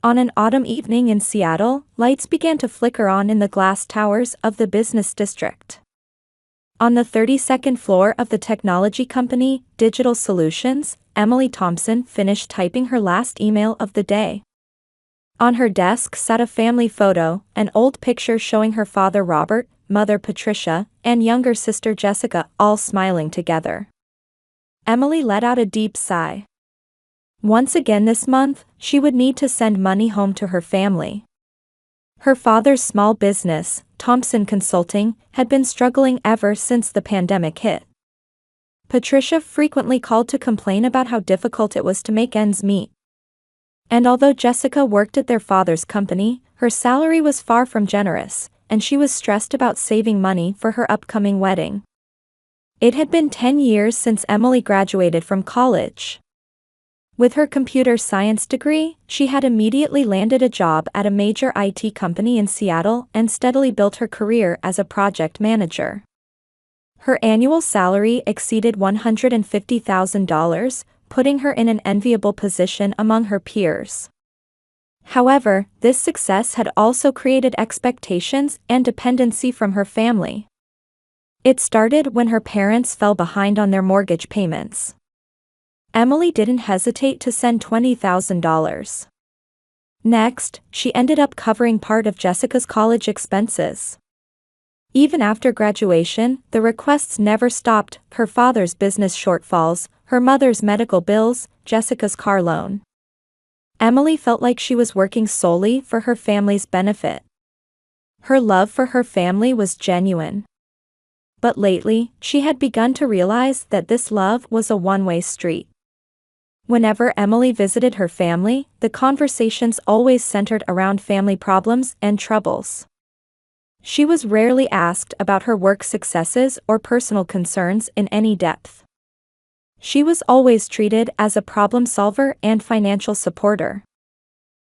On an autumn evening in Seattle, lights began to flicker on in the glass towers of the business district. On the 32nd floor of the technology company, Digital Solutions, Emily Thompson finished typing her last email of the day. On her desk sat a family photo, an old picture showing her father Robert, mother Patricia, and younger sister Jessica all smiling together. Emily let out a deep sigh. Once again this month, she would need to send money home to her family. Her father's small business, Thompson Consulting, had been struggling ever since the pandemic hit. Patricia frequently called to complain about how difficult it was to make ends meet. And although Jessica worked at their father's company, her salary was far from generous, and she was stressed about saving money for her upcoming wedding. It had been 10 years since Emily graduated from college. With her computer science degree, she had immediately landed a job at a major IT company in Seattle and steadily built her career as a project manager. Her annual salary exceeded $150,000, putting her in an enviable position among her peers. However, this success had also created expectations and dependency from her family. It started when her parents fell behind on their mortgage payments. Emily didn't hesitate to send $20,000. Next, she ended up covering part of Jessica's college expenses. Even after graduation, the requests never stopped: her father's business shortfalls, her mother's medical bills, Jessica's car loan. Emily felt like she was working solely for her family's benefit. Her love for her family was genuine. But lately, she had begun to realize that this love was a one-way street. Whenever Emily visited her family, the conversations always centered around family problems and troubles. She was rarely asked about her work successes or personal concerns in any depth. She was always treated as a problem solver and financial supporter.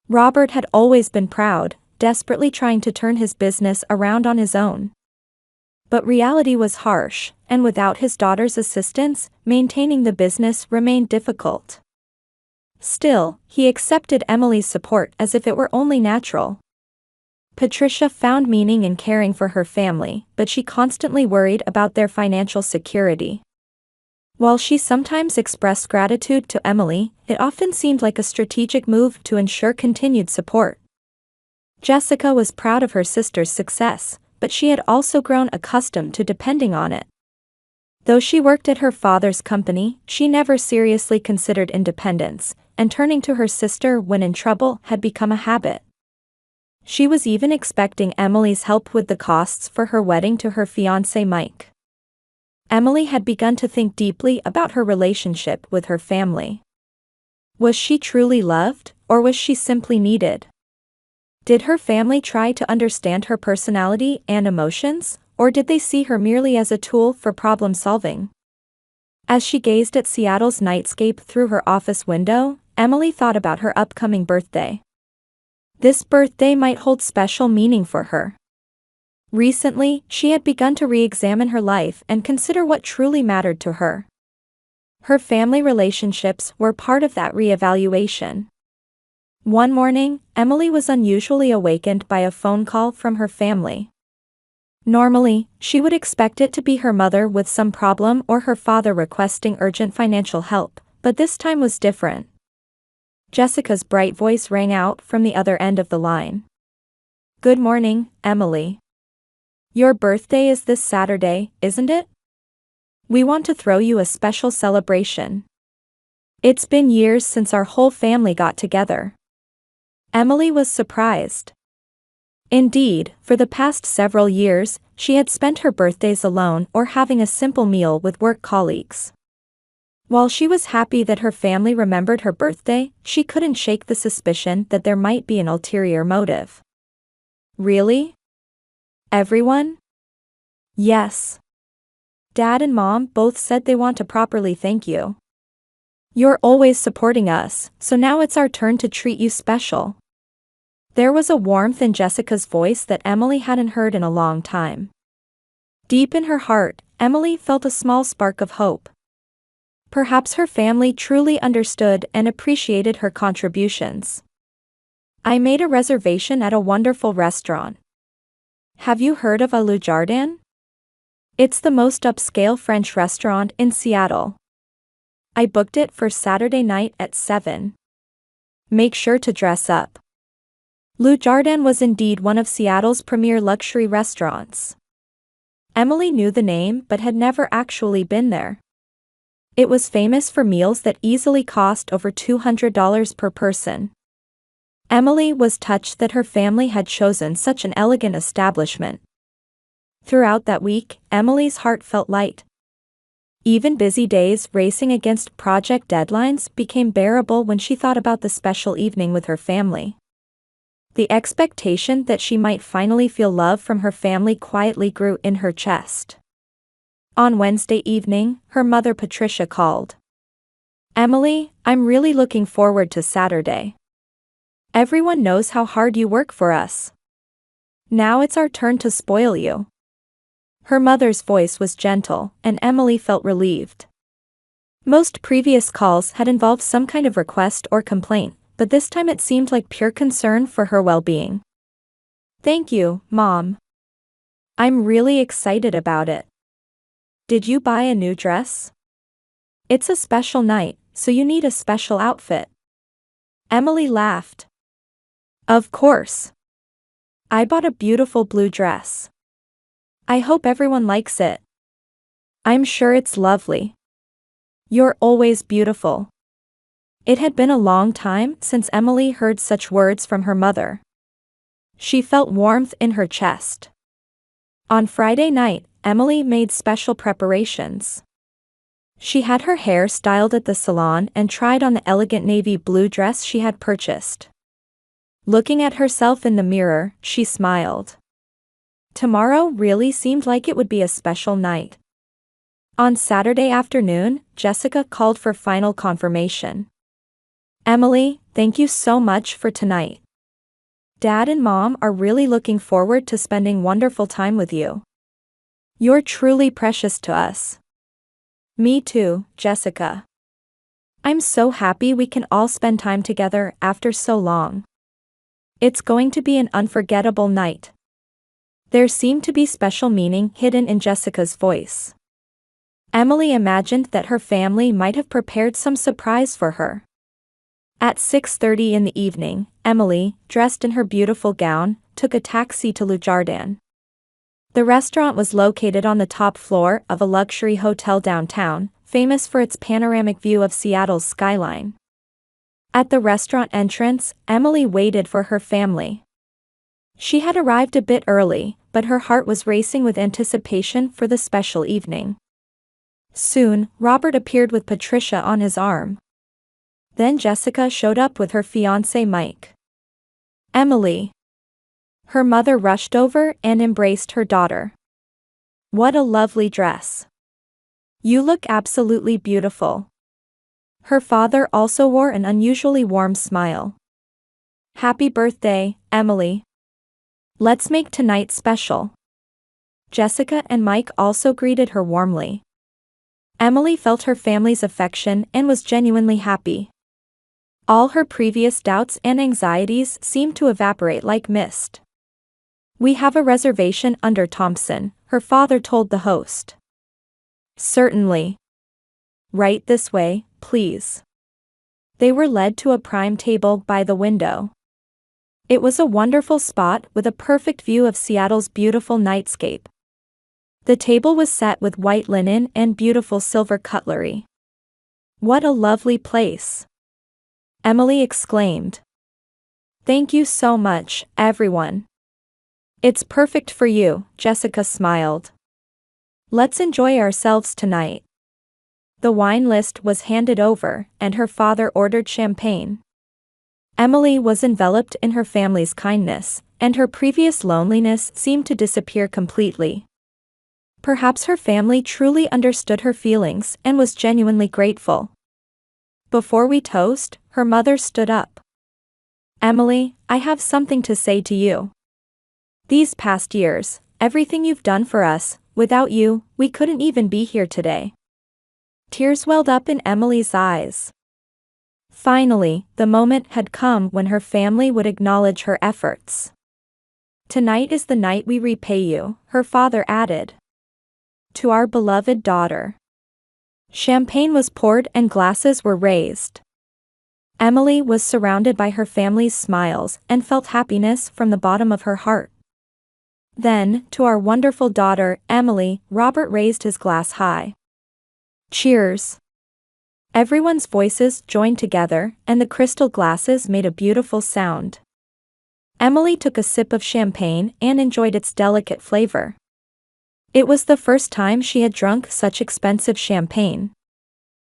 Robert had always been proud, desperately trying to turn his business around on his own. But reality was harsh, and without his daughter's assistance, maintaining the business remained difficult. Still, he accepted Emily's support as if it were only natural. Patricia found meaning in caring for her family, but she constantly worried about their financial security. While she sometimes expressed gratitude to Emily, it often seemed like a strategic move to ensure continued support. Jessica was proud of her sister's success, but she had also grown accustomed to depending on it. Though she worked at her father's company, she never seriously considered independence, and turning to her sister when in trouble had become a habit. She was even expecting Emily's help with the costs for her wedding to her fiancé Mike. Emily had begun to think deeply about her relationship with her family. Was she truly loved, or was she simply needed? Did her family try to understand her personality and emotions, or did they see her merely as a tool for problem solving? As she gazed at Seattle's nightscape through her office window, Emily thought about her upcoming birthday. This birthday might hold special meaning for her. Recently, she had begun to re-examine her life and consider what truly mattered to her. Her family relationships were part of that re-evaluation. One morning, Emily was unusually awakened by a phone call from her family. Normally, she would expect it to be her mother with some problem or her father requesting urgent financial help, but this time was different. Jessica's bright voice rang out from the other end of the line. "Good morning, Emily. Your birthday is this Saturday, isn't it? We want to throw you a special celebration. It's been years since our whole family got together." Emily was surprised. Indeed, for the past several years, she had spent her birthdays alone or having a simple meal with work colleagues. While she was happy that her family remembered her birthday, she couldn't shake the suspicion that there might be an ulterior motive. Really? Everyone? Yes. Dad and Mom both said they want to properly thank you. You're always supporting us, so now it's our turn to treat you special. There was a warmth in Jessica's voice that Emily hadn't heard in a long time. Deep in her heart, Emily felt a small spark of hope. Perhaps her family truly understood and appreciated her contributions. I made a reservation at a wonderful restaurant. Have you heard of Le Jardin? It's the most upscale French restaurant in Seattle. I booked it for Saturday night at 7. Make sure to dress up. Le Jardin was indeed one of Seattle's premier luxury restaurants. Emily knew the name but had never actually been there. It was famous for meals that easily cost over $200 per person. Emily was touched that her family had chosen such an elegant establishment. Throughout that week, Emily's heart felt light. Even busy days racing against project deadlines became bearable when she thought about the special evening with her family. The expectation that she might finally feel love from her family quietly grew in her chest. On Wednesday evening, her mother Patricia called. "Emily, I'm really looking forward to Saturday. Everyone knows how hard you work for us. Now it's our turn to spoil you." Her mother's voice was gentle, and Emily felt relieved. Most previous calls had involved some kind of request or complaint, but this time it seemed like pure concern for her well-being. "Thank you, Mom. I'm really excited about it. Did you buy a new dress? It's a special night, so you need a special outfit." Emily laughed. "Of course. I bought a beautiful blue dress. I hope everyone likes it. I'm sure it's lovely. You're always beautiful." It had been a long time since Emily heard such words from her mother. She felt warmth in her chest. On Friday night, Emily made special preparations. She had her hair styled at the salon and tried on the elegant navy blue dress she had purchased. Looking at herself in the mirror, she smiled. Tomorrow really seemed like it would be a special night. On Saturday afternoon, Jessica called for final confirmation. "Emily, thank you so much for tonight. Dad and Mom are really looking forward to spending wonderful time with you. You're truly precious to us." "Me too, Jessica. I'm so happy we can all spend time together after so long. It's going to be an unforgettable night." There seemed to be special meaning hidden in Jessica's voice. Emily imagined that her family might have prepared some surprise for her. At 6:30 in the evening, Emily, dressed in her beautiful gown, took a taxi to Le Jardin. The restaurant was located on the top floor of a luxury hotel downtown, famous for its panoramic view of Seattle's skyline. At the restaurant entrance, Emily waited for her family. She had arrived a bit early, but her heart was racing with anticipation for the special evening. Soon, Robert appeared with Patricia on his arm. Then Jessica showed up with her fiancé Mike. "Emily." Her mother rushed over and embraced her daughter. "What a lovely dress. You look absolutely beautiful." Her father also wore an unusually warm smile. "Happy birthday, Emily. Let's make tonight special." Jessica and Mike also greeted her warmly. Emily felt her family's affection and was genuinely happy. All her previous doubts and anxieties seemed to evaporate like mist. "We have a reservation under Thompson," her father told the host. "Certainly. Right this way, please." They were led to a prime table by the window. It was a wonderful spot with a perfect view of Seattle's beautiful nightscape. The table was set with white linen and beautiful silver cutlery. "What a lovely place!" Emily exclaimed. "Thank you so much, everyone. It's perfect for you," Jessica smiled. "Let's enjoy ourselves tonight." The wine list was handed over, and her father ordered champagne. Emily was enveloped in her family's kindness, and her previous loneliness seemed to disappear completely. Perhaps her family truly understood her feelings and was genuinely grateful. "Before we toast," her mother stood up. "Emily, I have something to say to you. These past years, everything you've done for us, without you, we couldn't even be here today." Tears welled up in Emily's eyes. Finally, the moment had come when her family would acknowledge her efforts. "Tonight is the night we repay you," her father added. "To our beloved daughter." Champagne was poured and glasses were raised. Emily was surrounded by her family's smiles and felt happiness from the bottom of her heart. Then, "To our wonderful daughter, Emily," Robert raised his glass high. "Cheers." Everyone's voices joined together, and the crystal glasses made a beautiful sound. Emily took a sip of champagne and enjoyed its delicate flavor. It was the first time she had drunk such expensive champagne.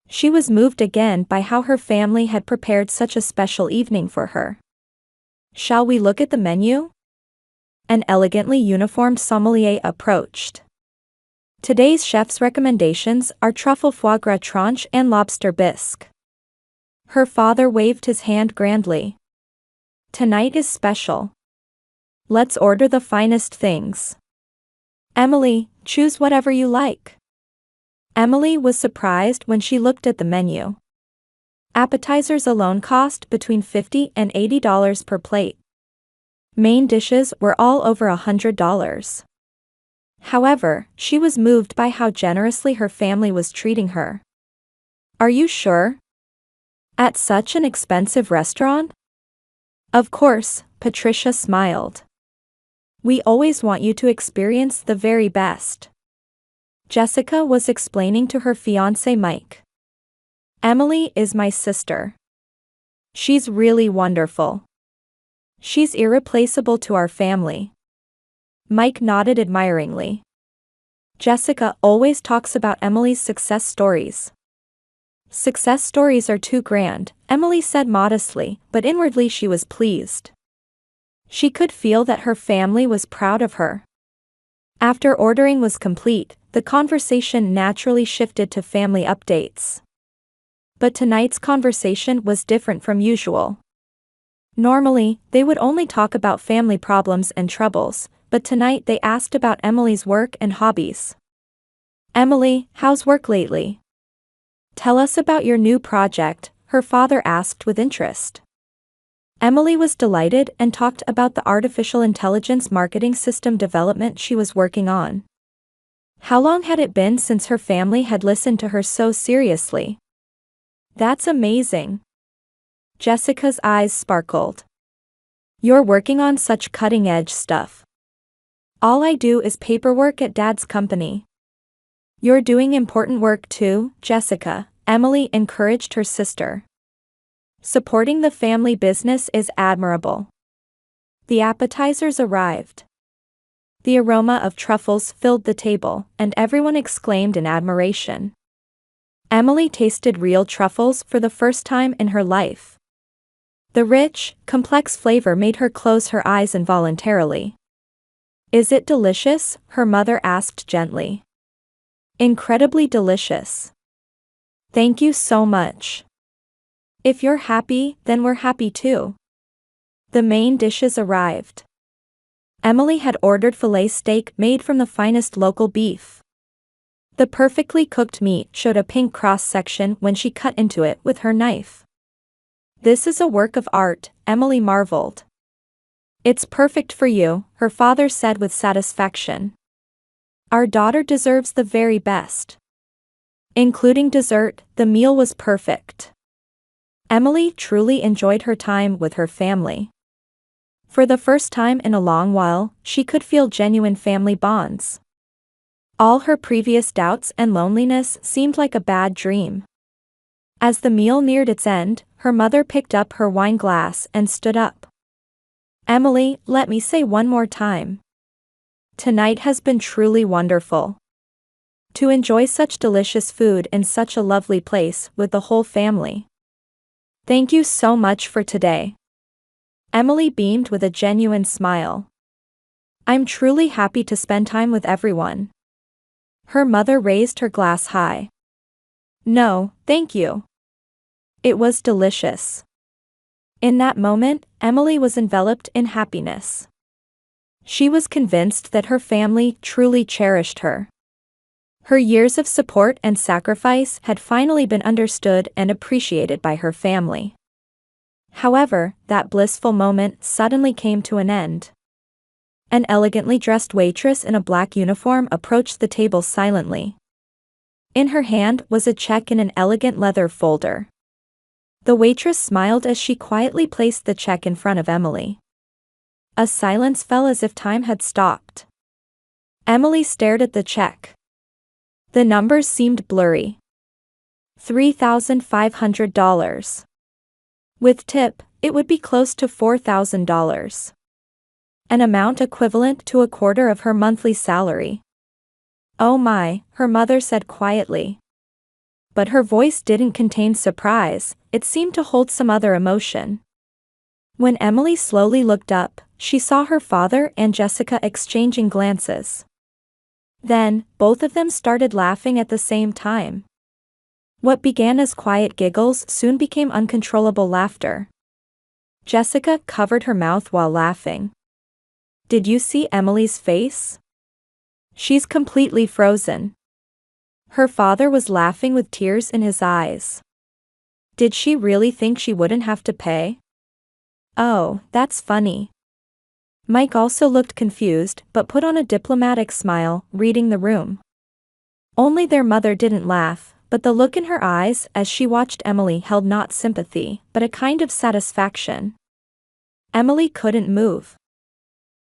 She was moved again by how her family had prepared such a special evening for her. "Shall we look at the menu?" An elegantly uniformed sommelier approached. "Today's chef's recommendations are truffle foie gras tranche and lobster bisque." Her father waved his hand grandly. "Tonight is special. Let's order the finest things. Emily, choose whatever you like." Emily was surprised when she looked at the menu. Appetizers alone cost between $50 and $80 per plate. Main dishes were all over $100. However, she was moved by how generously her family was treating her. "Are you sure? At such an expensive restaurant?" "Of course," Patricia smiled. "We always want you to experience the very best." Jessica was explaining to her fiancé Mike. "Emily is my sister. She's really wonderful. She's irreplaceable to our family." Mike nodded admiringly. "Jessica always talks about Emily's success stories." "Success stories are too grand," Emily said modestly, but inwardly she was pleased. She could feel that her family was proud of her. After ordering was complete, the conversation naturally shifted to family updates. But tonight's conversation was different from usual. Normally, they would only talk about family problems and troubles, but tonight they asked about Emily's work and hobbies. "Emily, how's work lately? Tell us about your new project," her father asked with interest. Emily was delighted and talked about the artificial intelligence marketing system development she was working on. How long had it been since her family had listened to her so seriously? "That's amazing." Jessica's eyes sparkled. "You're working on such cutting-edge stuff." "All I do is paperwork at Dad's company." "You're doing important work too, Jessica," Emily encouraged her sister. "Supporting the family business is admirable." The appetizers arrived. The aroma of truffles filled the table, and everyone exclaimed in admiration. Emily tasted real truffles for the first time in her life. The rich, complex flavor made her close her eyes involuntarily. "Is it delicious?" her mother asked gently. "Incredibly delicious. Thank you so much. If you're happy, then we're happy too." The main dishes arrived. Emily had ordered filet steak made from the finest local beef. The perfectly cooked meat showed a pink cross-section when she cut into it with her knife. "This is a work of art," Emily marveled. "It's perfect for you," her father said with satisfaction. "Our daughter deserves the very best." Including dessert, the meal was perfect. Emily truly enjoyed her time with her family. For the first time in a long while, she could feel genuine family bonds. All her previous doubts and loneliness seemed like a bad dream. As the meal neared its end, her mother picked up her wine glass and stood up. "Emily, let me say one more time. Tonight has been truly wonderful. To enjoy such delicious food in such a lovely place with the whole family. Thank you so much for today." Emily beamed with a genuine smile. "I'm truly happy to spend time with everyone." Her mother raised her glass high. "No, thank you. It was delicious." In that moment, Emily was enveloped in happiness. She was convinced that her family truly cherished her. Her years of support and sacrifice had finally been understood and appreciated by her family. However, that blissful moment suddenly came to an end. An elegantly dressed waitress in a black uniform approached the table silently. In her hand was a check in an elegant leather folder. The waitress smiled as she quietly placed the check in front of Emily. A silence fell as if time had stopped. Emily stared at the check. The numbers seemed blurry. $3,500. With tip, it would be close to $4,000. An amount equivalent to a quarter of her monthly salary. "Oh my," her mother said quietly. But her voice didn't contain surprise, it seemed to hold some other emotion. When Emily slowly looked up, she saw her father and Jessica exchanging glances. Then, both of them started laughing at the same time. What began as quiet giggles soon became uncontrollable laughter. Jessica covered her mouth while laughing. Did you see Emily's face? She's completely frozen. Her father was laughing with tears in his eyes. Did she really think she wouldn't have to pay? Oh, that's funny. Mike also looked confused but put on a diplomatic smile, reading the room. Only their mother didn't laugh, but the look in her eyes as she watched Emily held not sympathy, but a kind of satisfaction. Emily couldn't move.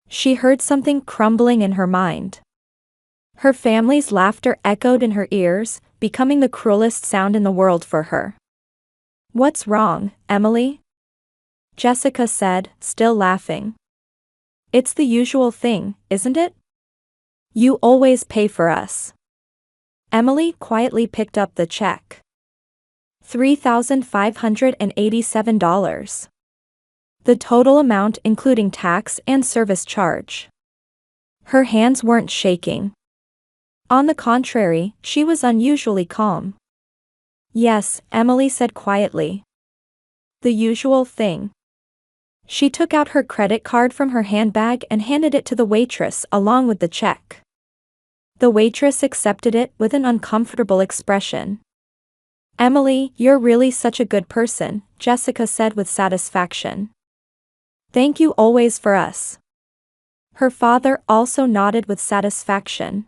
She heard something crumbling in her mind. Her family's laughter echoed in her ears, becoming the cruelest sound in the world for her. "What's wrong, Emily?" Jessica said, still laughing. "It's the usual thing, isn't it? You always pay for us." Emily quietly picked up the check. $3,587. The total amount including tax and service charge. Her hands weren't shaking. On the contrary, she was unusually calm. "Yes," Emily said quietly. "The usual thing." She took out her credit card from her handbag and handed it to the waitress along with the check. The waitress accepted it with an uncomfortable expression. "Emily, you're really such a good person," Jessica said with satisfaction. "Thank you always for us." Her father also nodded with satisfaction.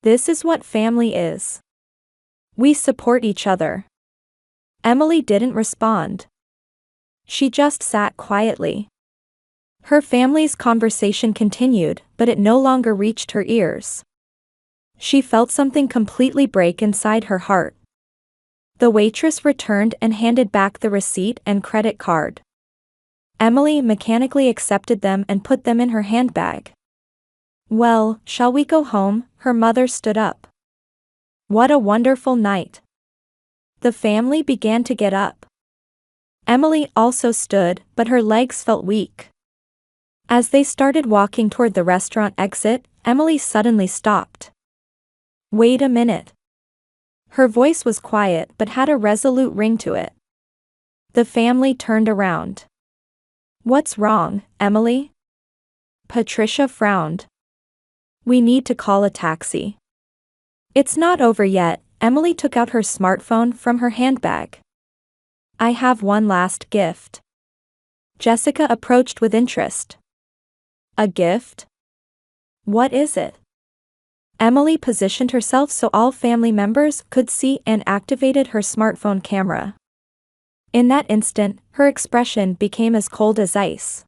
"This is what family is. We support each other." Emily didn't respond. She just sat quietly. Her family's conversation continued, but it no longer reached her ears. She felt something completely break inside her heart. The waitress returned and handed back the receipt and credit card. Emily mechanically accepted them and put them in her handbag. "Well, shall we go home?" Her mother stood up. "What a wonderful night." The family began to get up. Emily also stood, but her legs felt weak. As they started walking toward the restaurant exit, Emily suddenly stopped. "Wait a minute." Her voice was quiet but had a resolute ring to it. The family turned around. "What's wrong, Emily?" Patricia frowned. "We need to call a taxi." "It's not over yet." Emily took out her smartphone from her handbag. "I have one last gift." Jessica approached with interest. "A gift? What is it?" Emily positioned herself so all family members could see and activated her smartphone camera. In that instant, her expression became as cold as ice.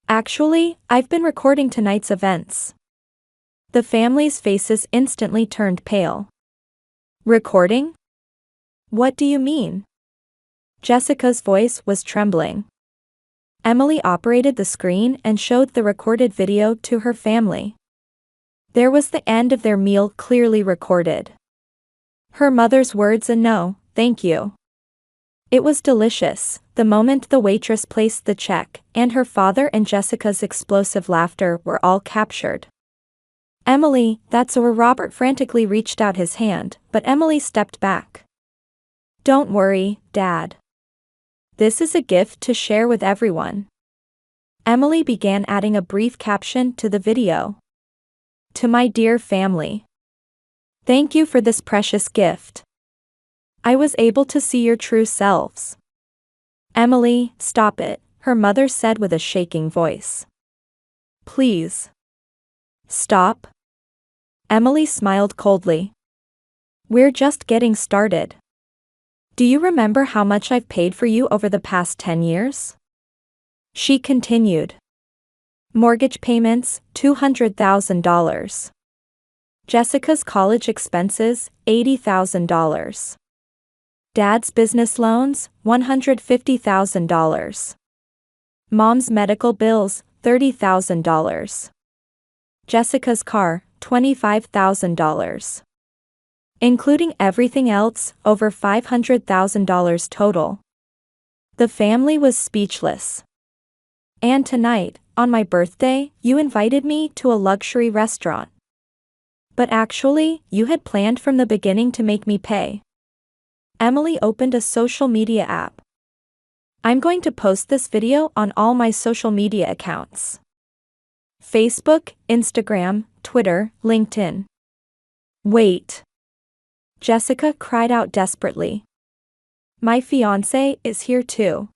"Actually, I've been recording tonight's events." The family's faces instantly turned pale. "Recording? What do you mean?" Jessica's voice was trembling. Emily operated the screen and showed the recorded video to her family. There was the end of their meal clearly recorded. Her mother's words and "no, thank you." It was delicious, the moment the waitress placed the check, and her father and Jessica's explosive laughter were all captured. "Emily, that's where Robert frantically reached out his hand, but Emily stepped back. "Don't worry, Dad. This is a gift to share with everyone." Emily began adding a brief caption to the video. "To my dear family. Thank you for this precious gift. I was able to see your true selves. Emily, stop it, her mother said with a shaking voice. Please. Stop. Emily smiled coldly. We're just getting started. Do you remember how much I've paid for you over the past 10 years? She continued. Mortgage payments, $200,000. Jessica's college expenses, $80,000. Dad's business loans, $150,000. Mom's medical bills, $30,000. Jessica's car, $25,000. Including everything else, over $500,000 total. The family was speechless. And tonight, on my birthday, you invited me to a luxury restaurant. But actually, you had planned from the beginning to make me pay. Emily opened a social media app. I'm going to post this video on all my social media accounts. Facebook, Instagram, Twitter, LinkedIn. Wait. Jessica cried out desperately. My fiancé is here too.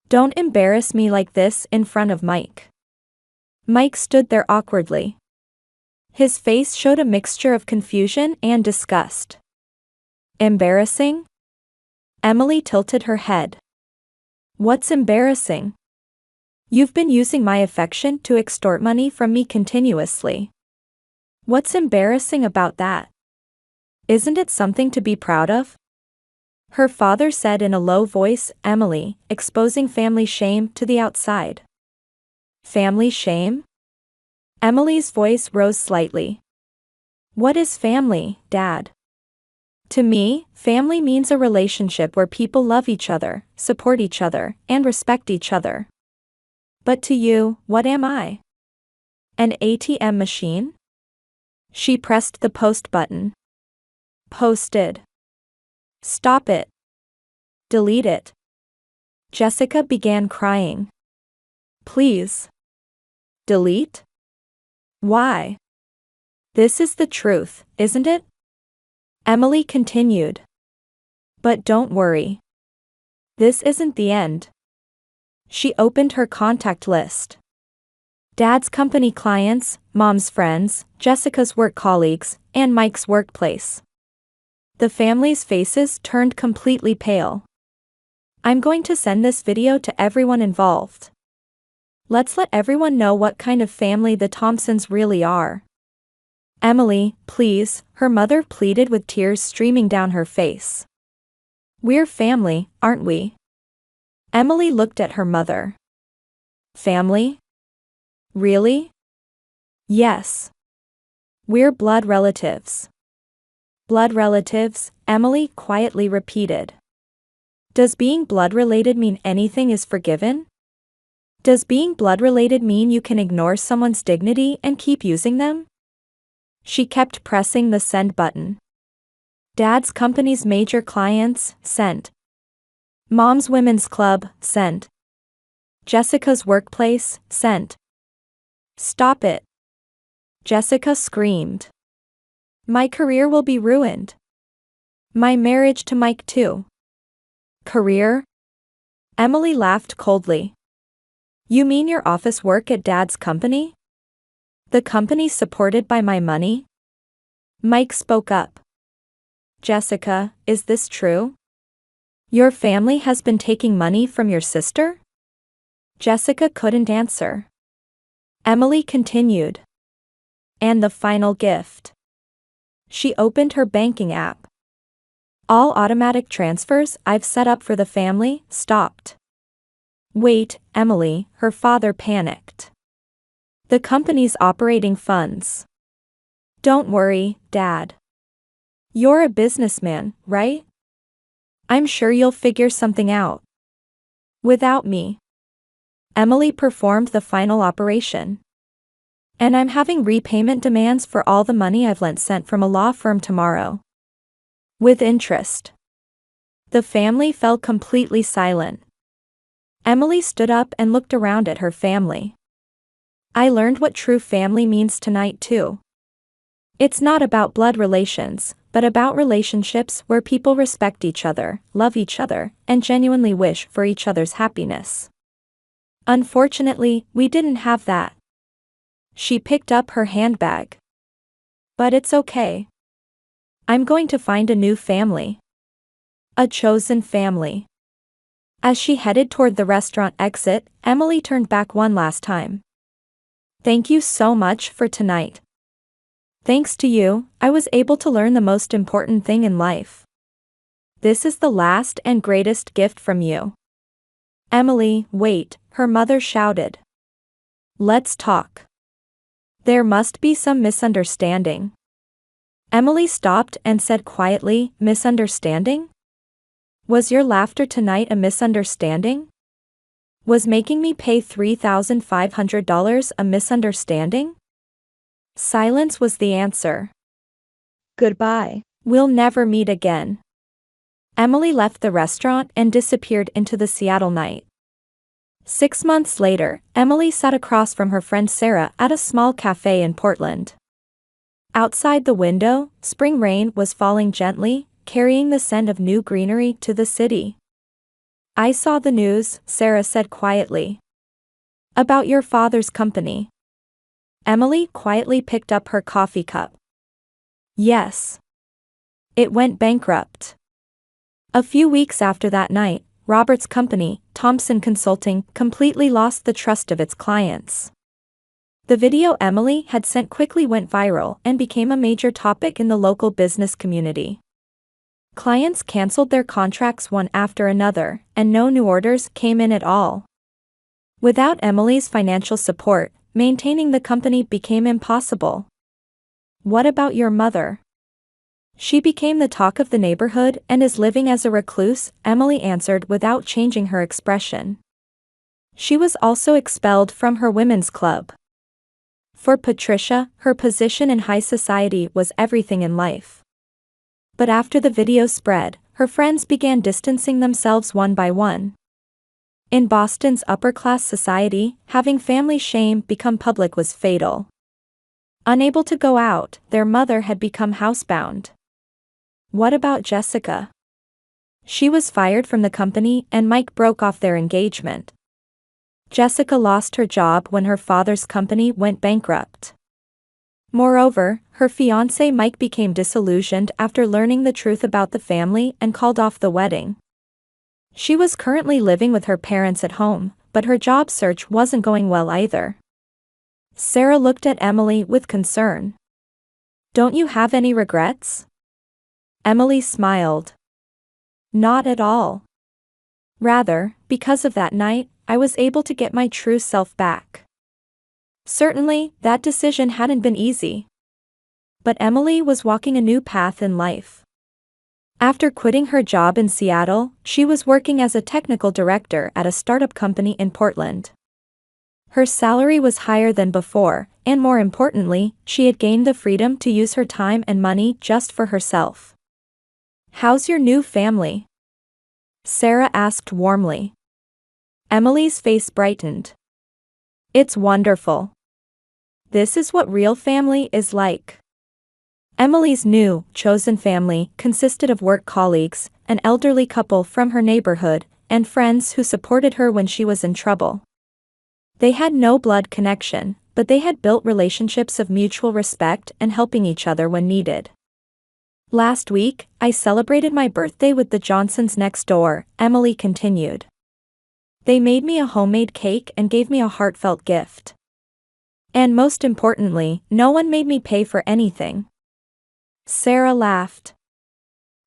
Don't embarrass me like this in front of Mike. Mike stood there awkwardly. His face showed a mixture of confusion and disgust. Embarrassing? Emily tilted her head. What's embarrassing? You've been using my affection to extort money from me continuously. What's embarrassing about that? Isn't it something to be proud of? Her father said in a low voice, Emily, exposing family shame to the outside. Family shame? Emily's voice rose slightly. What is family, Dad? To me, family means a relationship where people love each other, support each other, and respect each other. But to you, what am I? An ATM machine? She pressed the post button. Posted. Stop it. Delete it. Jessica began crying. Please. Delete? Why? This is the truth, isn't it? Emily continued. But don't worry. This isn't the end. She opened her contact list. Dad's company clients, Mom's friends, Jessica's work colleagues, and Mike's workplace. The family's faces turned completely pale. I'm going to send this video to everyone involved. Let's let everyone know what kind of family the Thompsons really are. Emily, please, her mother pleaded with tears streaming down her face. We're family, aren't we? Emily looked at her mother. Family? Really? Yes. We're blood relatives. Blood relatives, Emily quietly repeated. Does being blood-related mean anything is forgiven? Does being blood-related mean you can ignore someone's dignity and keep using them? She kept pressing the send button. Dad's company's major clients, sent. Mom's women's club, sent. Jessica's workplace, sent. Stop it. Jessica screamed. My career will be ruined. My marriage to Mike too. Career? Emily laughed coldly. You mean your office work at Dad's company? The company supported by my money? Mike spoke up. Jessica, is this true? Your family has been taking money from your sister? Jessica couldn't answer. Emily continued. And the final gift. She opened her banking app. All automatic transfers I've set up for the family stopped. Wait, Emily, her father panicked. The company's operating funds. Don't worry, Dad. You're a businessman, right? I'm sure you'll figure something out. Without me. Emily performed the final operation. And I'm having repayment demands for all the money I've lent sent from a law firm tomorrow. With interest. The family fell completely silent. Emily stood up and looked around at her family. I learned what true family means tonight too. It's not about blood relations, but about relationships where people respect each other, love each other, and genuinely wish for each other's happiness. Unfortunately, we didn't have that. She picked up her handbag. But it's okay. I'm going to find a new family. A chosen family. As she headed toward the restaurant exit, Emily turned back one last time. Thank you so much for tonight. Thanks to you, I was able to learn the most important thing in life. This is the last and greatest gift from you. Emily, wait, her mother shouted. Let's talk. There must be some misunderstanding. Emily stopped and said quietly, misunderstanding? Was your laughter tonight a misunderstanding? Was making me pay $3,500 a misunderstanding? Silence was the answer. Goodbye. We'll never meet again. Emily left the restaurant and disappeared into the Seattle night. 6 months later, Emily sat across from her friend Sarah at a small cafe in Portland. Outside the window, spring rain was falling gently, carrying the scent of new greenery to the city. I saw the news, Sarah said quietly. About your father's company. Emily quietly picked up her coffee cup. Yes. It went bankrupt. A few weeks after that night, Robert's company, Thompson Consulting, completely lost the trust of its clients. The video Emily had sent quickly went viral and became a major topic in the local business community. Clients canceled their contracts one after another, and no new orders came in at all. Without Emily's financial support, maintaining the company became impossible. What about your mother? She became the talk of the neighborhood and is living as a recluse, Emily answered without changing her expression. She was also expelled from her women's club. For Patricia, her position in high society was everything in life. But after the video spread, her friends began distancing themselves one by one. In Boston's upper-class society, having family shame become public was fatal. Unable to go out, their mother had become housebound. What about Jessica? She was fired from the company and Mike broke off their engagement. Jessica lost her job when her father's company went bankrupt. Moreover, her fiancé Mike became disillusioned after learning the truth about the family and called off the wedding. She was currently living with her parents at home, but her job search wasn't going well either. Sarah looked at Emily with concern. Don't you have any regrets? Emily smiled. Not at all. Rather, because of that night, I was able to get my true self back. Certainly, that decision hadn't been easy. But Emily was walking a new path in life. After quitting her job in Seattle, she was working as a technical director at a startup company in Portland. Her salary was higher than before, and more importantly, she had gained the freedom to use her time and money just for herself. How's your new family? Sarah asked warmly. Emily's face brightened. It's wonderful. This is what real family is like. Emily's new, chosen family consisted of work colleagues, an elderly couple from her neighborhood, and friends who supported her when she was in trouble. They had no blood connection, but they had built relationships of mutual respect and helping each other when needed. Last week, I celebrated my birthday with the Johnsons next door, Emily continued. They made me a homemade cake and gave me a heartfelt gift. And most importantly, no one made me pay for anything. Sarah laughed.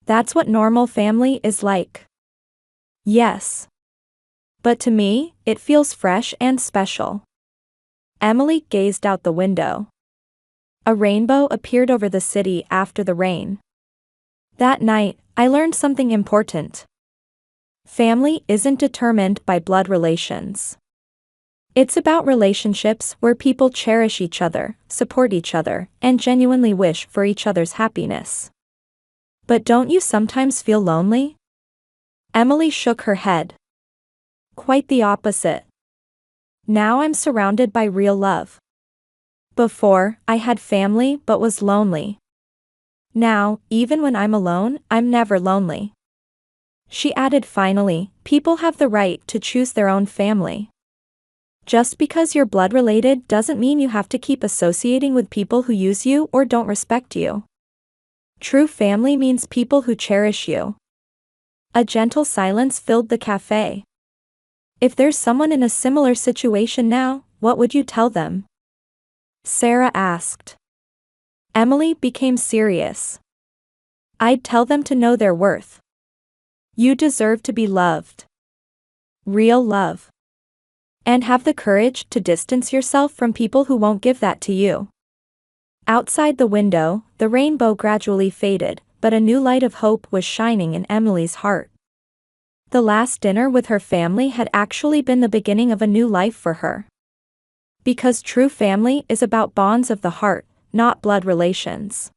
That's what normal family is like. Yes. But to me, it feels fresh and special. Emily gazed out the window. A rainbow appeared over the city after the rain. That night, I learned something important. Family isn't determined by blood relations. It's about relationships where people cherish each other, support each other, and genuinely wish for each other's happiness. But don't you sometimes feel lonely? Emily shook her head. Quite the opposite. Now I'm surrounded by real love. Before, I had family but was lonely. Now, even when I'm alone, I'm never lonely. She added finally, people have the right to choose their own family. Just because you're blood related doesn't mean you have to keep associating with people who use you or don't respect you. True family means people who cherish you. A gentle silence filled the cafe. If there's someone in a similar situation now, what would you tell them? Sarah asked. Emily became serious. I'd tell them to know their worth. You deserve to be loved. Real love. And have the courage to distance yourself from people who won't give that to you. Outside the window, the rainbow gradually faded, but a new light of hope was shining in Emily's heart. The last dinner with her family had actually been the beginning of a new life for her. Because true family is about bonds of the heart, not blood relations.